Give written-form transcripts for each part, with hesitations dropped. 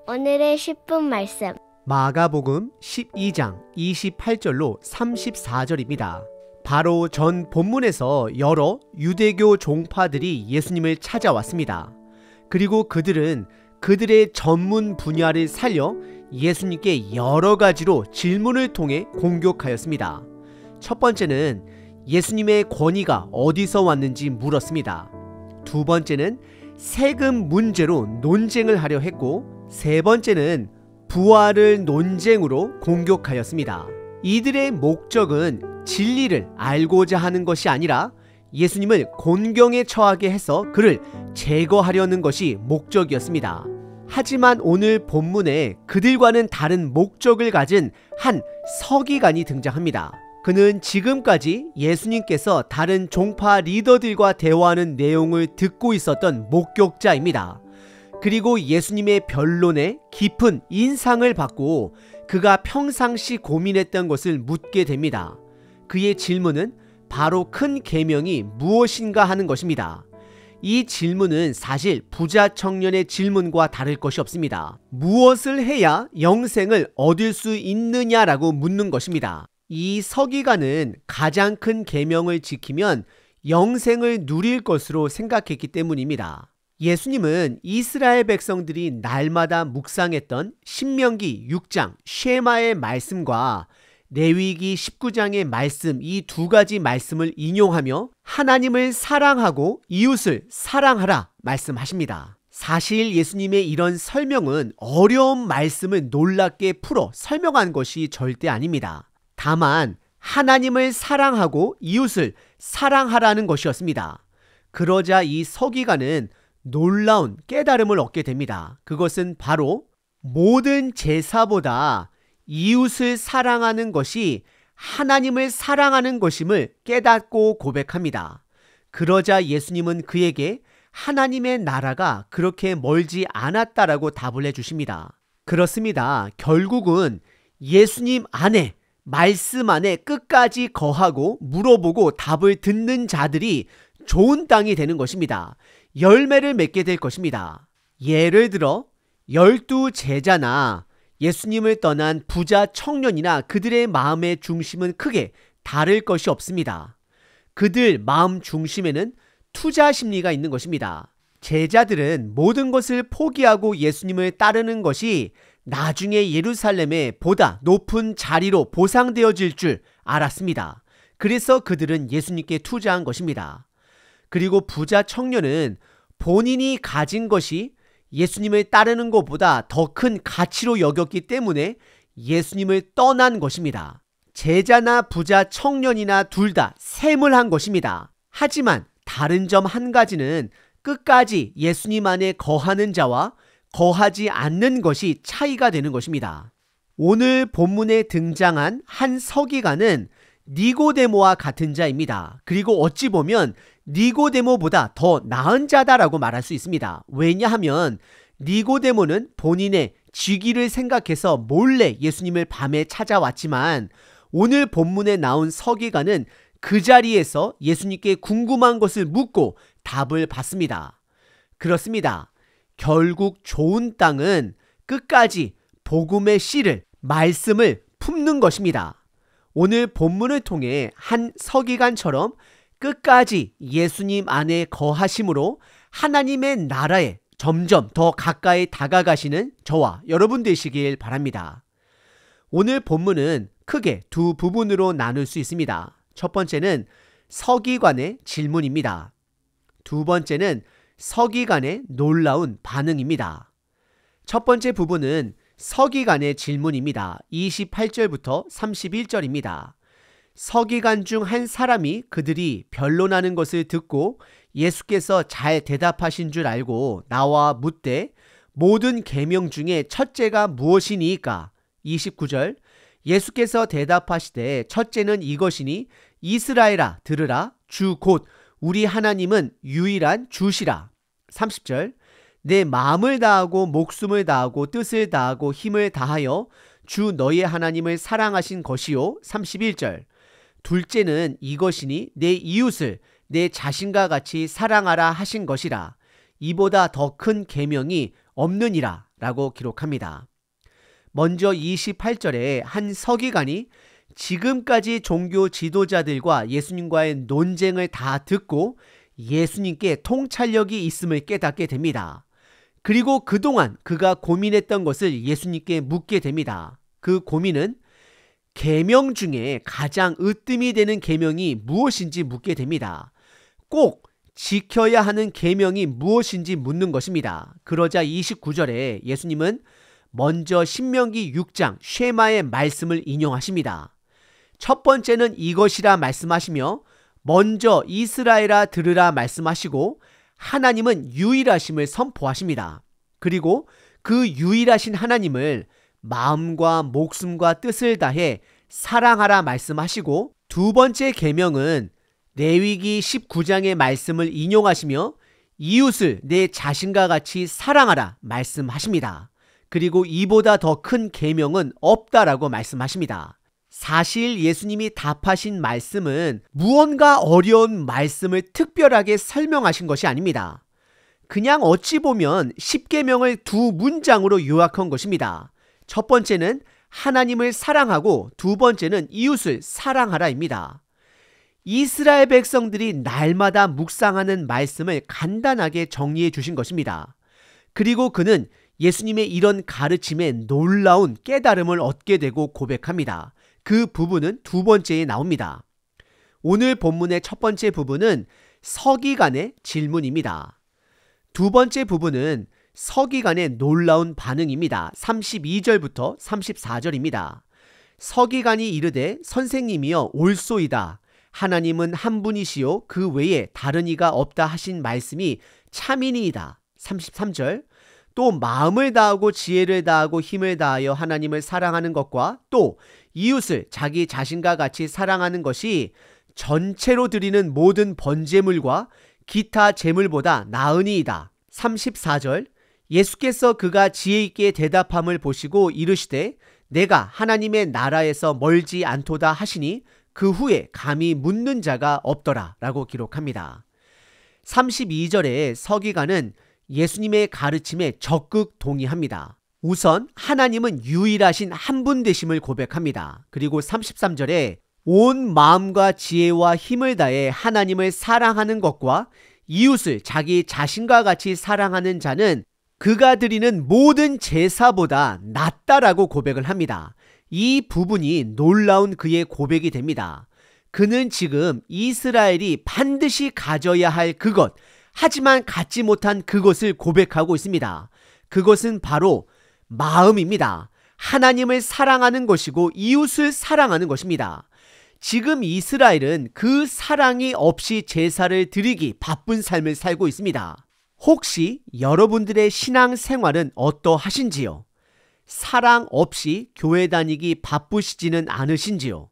오늘의 10분 말씀. 마가복음 12장 28절로 34절입니다. 바로 전 본문에서 여러 유대교 종파들이 예수님을 찾아왔습니다. 그리고 그들은 그들의 전문 분야를 살려 예수님께 여러 가지로 질문을 통해 공격하였습니다. 첫 번째는 예수님의 권위가 어디서 왔는지 물었습니다. 두 번째는 세금 문제로 논쟁을 하려 했고, 세 번째는 부활을 논쟁으로 공격하였습니다. 이들의 목적은 진리를 알고자 하는 것이 아니라 예수님을 곤경에 처하게 해서 그를 제거하려는 것이 목적이었습니다. 하지만 오늘 본문에 그들과는 다른 목적을 가진 한 서기관이 등장합니다. 그는 지금까지 예수님께서 다른 종파 리더들과 대화하는 내용을 듣고 있었던 목격자입니다. 그리고 예수님의 변론에 깊은 인상을 받고 그가 평상시 고민했던 것을 묻게 됩니다. 그의 질문은 바로 큰 계명이 무엇인가 하는 것입니다. 이 질문은 사실 부자 청년의 질문과 다를 것이 없습니다. 무엇을 해야 영생을 얻을 수 있느냐라고 묻는 것입니다. 이 서기관은 가장 큰 계명을 지키면 영생을 누릴 것으로 생각했기 때문입니다. 예수님은 이스라엘 백성들이 날마다 묵상했던 신명기 6장 쉐마의 말씀과 레위기 19장의 말씀, 이 두 가지 말씀을 인용하며 하나님을 사랑하고 이웃을 사랑하라 말씀하십니다. 사실 예수님의 이런 설명은 어려운 말씀을 놀랍게 풀어 설명한 것이 절대 아닙니다. 다만 하나님을 사랑하고 이웃을 사랑하라는 것이었습니다. 그러자 이 서기관은 놀라운 깨달음을 얻게 됩니다. 그것은 바로 모든 제사보다 이웃을 사랑하는 것이 하나님을 사랑하는 것임을 깨닫고 고백합니다. 그러자 예수님은 그에게 하나님의 나라가 그렇게 멀지 않았다라고 답을 해주십니다. 그렇습니다. 결국은 예수님 안에, 말씀 안에 끝까지 거하고 물어보고 답을 듣는 자들이 좋은 땅이 되는 것입니다. 열매를 맺게 될 것입니다. 예를 들어 12 제자나 예수님을 떠난 부자 청년이나 그들의 마음의 중심은 크게 다를 것이 없습니다. 그들 마음 중심에는 투자 심리가 있는 것입니다. 제자들은 모든 것을 포기하고 예수님을 따르는 것이 나중에 예루살렘에 보다 높은 자리로 보상되어질 줄 알았습니다. 그래서 그들은 예수님께 투자한 것입니다. 그리고 부자 청년은 본인이 가진 것이 예수님을 따르는 것보다 더 큰 가치로 여겼기 때문에 예수님을 떠난 것입니다. 제자나 부자 청년이나 둘 다 샘을 것입니다. 하지만 다른 점 한 가지는 끝까지 예수님 안에 거하는 자와 거하지 않는 것이 차이가 되는 것입니다. 오늘 본문에 등장한 한 서기관은 니고데모와 같은 자입니다. 그리고 어찌 보면 니고데모보다 더 나은 자다라고 말할 수 있습니다. 왜냐하면 니고데모는 본인의 직위를 생각해서 몰래 예수님을 밤에 찾아왔지만 오늘 본문에 나온 서기관은 그 자리에서 예수님께 궁금한 것을 묻고 답을 받습니다. 그렇습니다. 결국 좋은 땅은 끝까지 복음의 씨를, 말씀을 품는 것입니다. 오늘 본문을 통해 한 서기관처럼 끝까지 예수님 안에 거하심으로 하나님의 나라에 점점 더 가까이 다가가시는 저와 여러분 되시길 바랍니다. 오늘 본문은 크게 두 부분으로 나눌 수 있습니다. 첫 번째는 서기관의 질문입니다. 두 번째는 서기관의 놀라운 반응입니다. 첫 번째 부분은 서기관의 질문입니다. 28절부터 31절입니다. 서기관 중 한 사람이 그들이 변론하는 것을 듣고 예수께서 잘 대답하신 줄 알고 나와 묻되 모든 계명 중에 첫째가 무엇이니까? 29절 예수께서 대답하시되 첫째는 이것이니 이스라엘아 들으라 주 곧 우리 하나님은 유일한 주시라. 30절 내 마음을 다하고 목숨을 다하고 뜻을 다하고 힘을 다하여 주 너의 하나님을 사랑하신 것이요. 31절 둘째는 이것이니 내 이웃을 내 자신과 같이 사랑하라 하신 것이라. 이보다 더 큰 계명이 없느니라 라고 기록합니다. 먼저 28절에 한 서기관이 지금까지 종교 지도자들과 예수님과의 논쟁을 다 듣고 예수님께 통찰력이 있음을 깨닫게 됩니다. 그리고 그동안 그가 고민했던 것을 예수님께 묻게 됩니다. 그 고민은 계명 중에 가장 으뜸이 되는 계명이 무엇인지 묻게 됩니다. 꼭 지켜야 하는 계명이 무엇인지 묻는 것입니다. 그러자 29절에 예수님은 먼저 신명기 6장 쉐마의 말씀을 인용하십니다. 첫 번째는 이것이라 말씀하시며 먼저 이스라엘아 들으라 말씀하시고 하나님은 유일하심을 선포하십니다. 그리고 그 유일하신 하나님을 마음과 목숨과 뜻을 다해 사랑하라 말씀하시고 두 번째 계명은 레위기 19장의 말씀을 인용하시며 이웃을 내 자신과 같이 사랑하라 말씀하십니다. 그리고 이보다 더 큰 계명은 없다라고 말씀하십니다. 사실 예수님이 답하신 말씀은 무언가 어려운 말씀을 특별하게 설명하신 것이 아닙니다. 그냥 어찌 보면 10계명을 두 문장으로 요약한 것입니다. 첫 번째는 하나님을 사랑하고 두 번째는 이웃을 사랑하라입니다. 이스라엘 백성들이 날마다 묵상하는 말씀을 간단하게 정리해 주신 것입니다. 그리고 그는 예수님의 이런 가르침에 놀라운 깨달음을 얻게 되고 고백합니다. 그 부분은 두 번째에 나옵니다. 오늘 본문의 첫 번째 부분은 서기관의 질문입니다. 두 번째 부분은 서기관의 놀라운 반응입니다. 32절부터 34절입니다. 서기관이 이르되 선생님이여 옳소이다. 하나님은 한 분이시요 그 외에 다른 이가 없다 하신 말씀이 참이니이다. 33절 또 마음을 다하고 지혜를 다하고 힘을 다하여 하나님을 사랑하는 것과 또 이웃을 자기 자신과 같이 사랑하는 것이 전체로 드리는 모든 번제물과 기타 제물보다 나으니이다. 34절 예수께서 그가 지혜 있게 대답함을 보시고 이르시되 내가 하나님의 나라에서 멀지 않도다 하시니 그 후에 감히 묻는 자가 없더라 라고 기록합니다. 32절에 서기관은 예수님의 가르침에 적극 동의합니다. 우선 하나님은 유일하신 한 분 되심을 고백합니다. 그리고 33절에 온 마음과 지혜와 힘을 다해 하나님을 사랑하는 것과 이웃을 자기 자신과 같이 사랑하는 자는 그가 드리는 모든 제사보다 낫다라고 고백을 합니다. 이 부분이 놀라운 그의 고백이 됩니다. 그는 지금 이스라엘이 반드시 가져야 할 그것, 하지만 갖지 못한 그것을 고백하고 있습니다. 그것은 바로 마음입니다. 하나님을 사랑하는 것이고 이웃을 사랑하는 것입니다. 지금 이스라엘은 그 사랑이 없이 제사를 드리기 바쁜 삶을 살고 있습니다. 혹시 여러분들의 신앙 생활은 어떠하신지요? 사랑 없이 교회 다니기 바쁘시지는 않으신지요?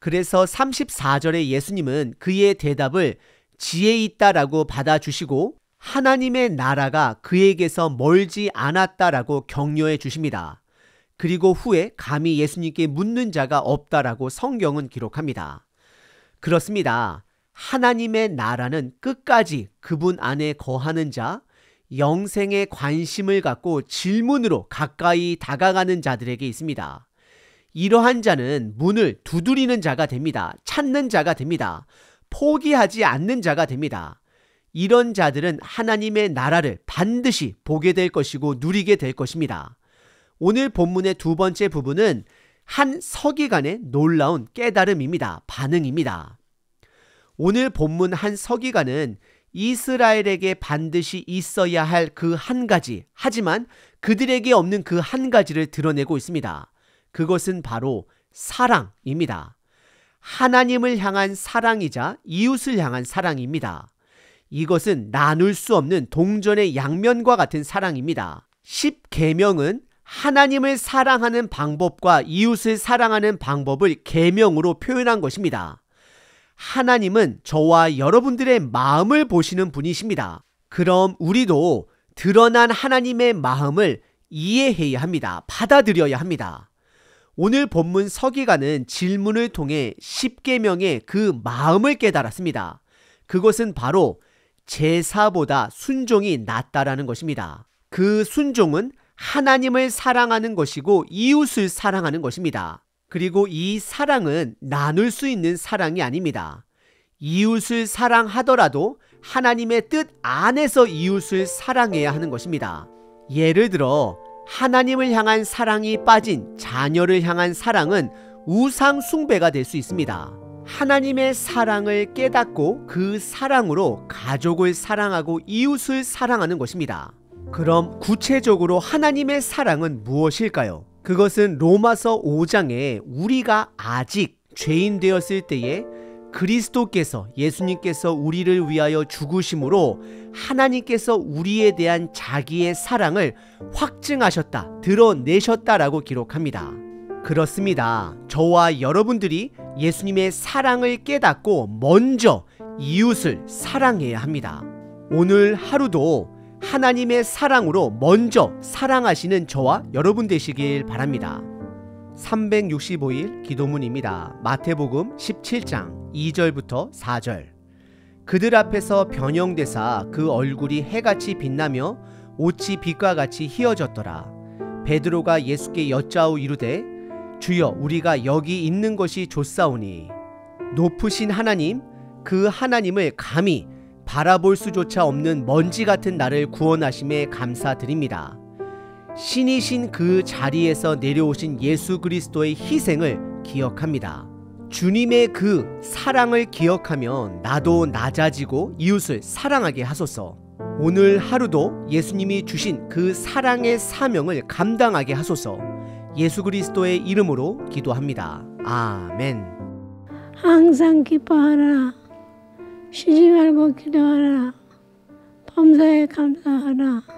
그래서 34절에 예수님은 그의 대답을 지혜 있다라고 받아주시고 하나님의 나라가 그에게서 멀지 않았다라고 격려해 주십니다. 그리고 후에 감히 예수님께 묻는 자가 없다라고 성경은 기록합니다. 그렇습니다. 하나님의 나라는 끝까지 그분 안에 거하는 자, 영생에 관심을 갖고 질문으로 가까이 다가가는 자들에게 있습니다. 이러한 자는 문을 두드리는 자가 됩니다. 찾는 자가 됩니다. 포기하지 않는 자가 됩니다. 이런 자들은 하나님의 나라를 반드시 보게 될 것이고 누리게 될 것입니다. 오늘 본문의 두 번째 부분은 한 서기관의 놀라운 깨달음입니다. 반응입니다. 오늘 본문 한 서기관은 이스라엘에게 반드시 있어야 할 그 한 가지, 하지만 그들에게 없는 그 한 가지를 드러내고 있습니다. 그것은 바로 사랑입니다. 하나님을 향한 사랑이자 이웃을 향한 사랑입니다. 이것은 나눌 수 없는 동전의 양면과 같은 사랑입니다. 10계명은 하나님을 사랑하는 방법과 이웃을 사랑하는 방법을 계명으로 표현한 것입니다. 하나님은 저와 여러분들의 마음을 보시는 분이십니다. 그럼 우리도 드러난 하나님의 마음을 이해해야 합니다. 받아들여야 합니다. 오늘 본문 서기관은 질문을 통해 10계명의 그 마음을 깨달았습니다. 그것은 바로 제사보다 순종이 낫다라는 것입니다. 그 순종은 하나님을 사랑하는 것이고 이웃을 사랑하는 것입니다. 그리고 이 사랑은 나눌 수 있는 사랑이 아닙니다. 이웃을 사랑하더라도 하나님의 뜻 안에서 이웃을 사랑해야 하는 것입니다. 예를 들어 하나님을 향한 사랑이 빠진 자녀를 향한 사랑은 우상 숭배가 될 수 있습니다. 하나님의 사랑을 깨닫고 그 사랑으로 가족을 사랑하고 이웃을 사랑하는 것입니다. 그럼 구체적으로 하나님의 사랑은 무엇일까요? 그것은 로마서 5장에 우리가 아직 죄인 되었을 때에 그리스도께서 예수님께서 우리를 위하여 죽으심으로 하나님께서 우리에 대한 자기의 사랑을 확증하셨다, 드러내셨다라고 기록합니다. 그렇습니다. 저와 여러분들이 예수님의 사랑을 깨닫고 먼저 이웃을 사랑해야 합니다. 오늘 하루도 하나님의 사랑으로 먼저 사랑하시는 저와 여러분 되시길 바랍니다. 365일 기도문입니다. 마태복음 17장 2절부터 4절. 그들 앞에서 변형되사 그 얼굴이 해같이 빛나며 옷이 빛과 같이 희어졌더라. 베드로가 예수께 여짜오 이르되 주여 우리가 여기 있는 것이 좋사오니 높으신 하나님 그 하나님을 감히 바라볼 수조차 없는 먼지 같은 나를 구원하심에 감사드립니다. 신이신 그 자리에서 내려오신 예수 그리스도의 희생을 기억합니다. 주님의 그 사랑을 기억하면 나도 낮아지고 이웃을 사랑하게 하소서. 오늘 하루도 예수님이 주신 그 사랑의 사명을 감당하게 하소서. 예수 그리스도의 이름으로 기도합니다. 아멘. 항상 기뻐하라. 쉬지 말고 기도하라. 범사에 감사하라.